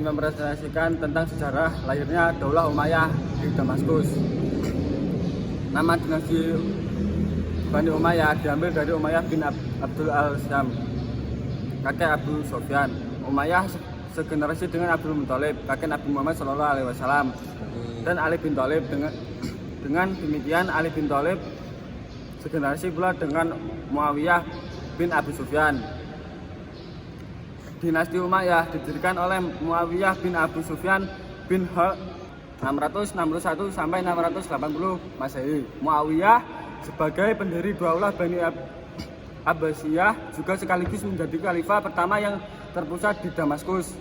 Mempresentasikan tentang sejarah lahirnya Daulah Umayyah di Damaskus. Nama dinasti Bani Umayyah diambil dari Umayyah bin Abdul al-Syam, kakek Abu Sufyan. Umayyah segenerasi dengan Abdul Muthalib, kakek Nabi Muhammad SAW, dan Ali bin Thalib. Dengan demikian Ali bin Thalib segenerasi pula dengan Muawiyah bin Abi Sufyan. Dinasti Umayyah didirikan oleh Muawiyah bin Abu Sufyan bin Harb 661 sampai 680 Masehi. Muawiyah sebagai pendiri Daulah Bani Abbasiyah juga sekaligus menjadi khalifah pertama yang terpusat di Damaskus.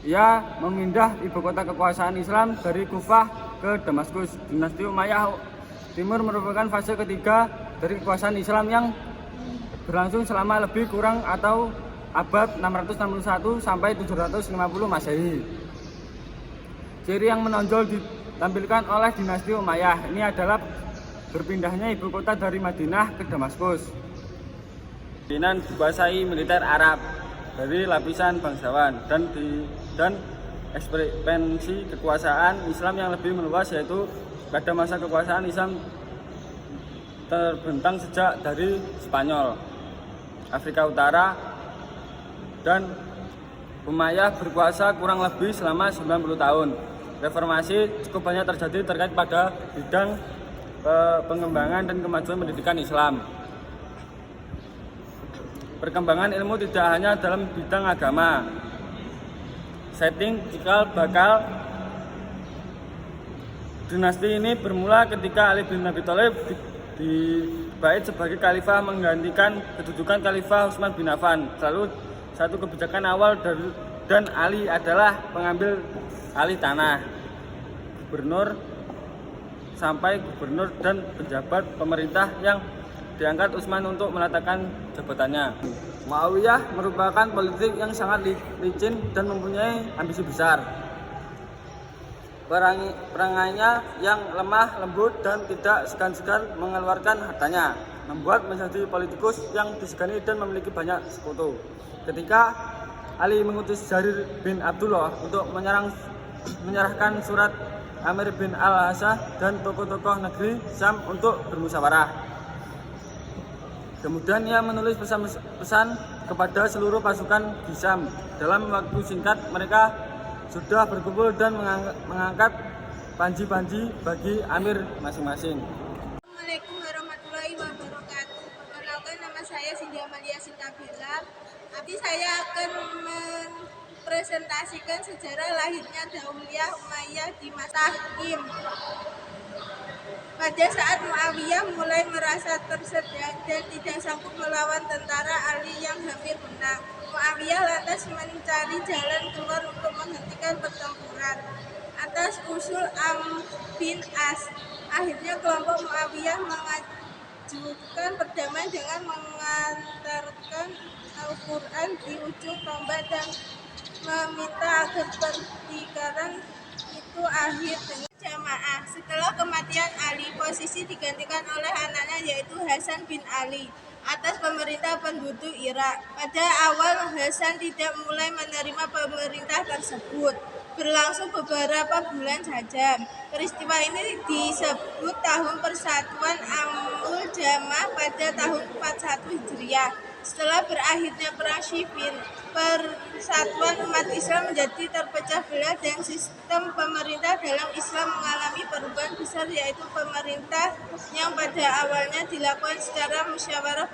Ia memindah ibu kota kekuasaan Islam dari Kufah ke Damaskus. Dinasti Umayyah Timur merupakan fase ketiga dari kekuasaan Islam yang berlangsung selama lebih kurang atau abad 661 sampai 750 Masehi. Ciri yang menonjol ditampilkan oleh dinasti Umayyah ini adalah berpindahnya ibu kota dari Madinah ke Damaskus. Pimpinan dikuasai militer Arab dari lapisan bangsawan dan ekspansi kekuasaan Islam yang lebih meluas, yaitu pada masa kekuasaan Islam terbentang sejak dari Spanyol, Afrika Utara, dan Umayyah berkuasa kurang lebih selama 90 tahun. Reformasi cukup banyak terjadi terkait pada bidang pengembangan dan kemajuan pendidikan Islam. Perkembangan ilmu tidak hanya dalam bidang agama. Setting cikal bakal dinasti ini bermula ketika Ali bin Abi Thalib dibaik sebagai khalifah menggantikan kedudukan Khalifah Utsman bin Affan. Lalu satu kebijakan awal dan Ali adalah pengambil alih tanah, gubernur sampai gubernur dan pejabat pemerintah yang diangkat Utsman untuk meletakkan jabatannya. Muawiyah merupakan politik yang sangat licin dan mempunyai ambisi besar. Perangainya yang lemah lembut dan tidak segan-segan mengeluarkan hartanya membuat menjadi politikus yang disegani dan memiliki banyak sekutu. Ketika Ali mengutus Jarir bin Abdullah untuk menyerahkan surat Amir bin al-Asah dan tokoh-tokoh negeri Syam untuk bermusyawarah. Kemudian ia menulis pesan-pesan kepada seluruh pasukan di Syam. Dalam waktu singkat mereka sudah berkumpul dan mengangkat panji-panji bagi amir masing-masing. Assalamualaikum warahmatullahi wabarakatuh. Perkenalkan, nama saya Cindy Amalia Sintabela. Nanti saya akan mempresentasikan sejarah lahirnya Daulah Umayyah di masa Hakim. Pada saat Muawiyah mulai merasa tersedak dan tidak sanggup melawan tentara Ali yang hampir menang, Muawiyah lantas mencari jalan keluar untuk menghentikan pertempuran. Atas usul Amr bin As, akhirnya kelompok Muawiyah mengajukan perdamaian dengan mengantarkan Al-Quran di ujung tombak dan meminta agar pertikaian itu akhir dengan jamaah. Setelah kematian Ali, posisi digantikan oleh anaknya yaitu Hasan bin Ali atas pemerintah penduduk Irak. Pada awal Hasan tidak mulai menerima pemerintah tersebut. Berlangsung beberapa bulan saja. Peristiwa ini disebut tahun persatuan Amul Jamah pada tahun 41 Hijriah. Setelah berakhirnya perang Siffin, persatuan umat Islam menjadi terpecah belah dan sistem pemerintah dalam Islam mengalami perubahan besar, yaitu pemerintah yang pada awalnya dilakukan secara musyawarah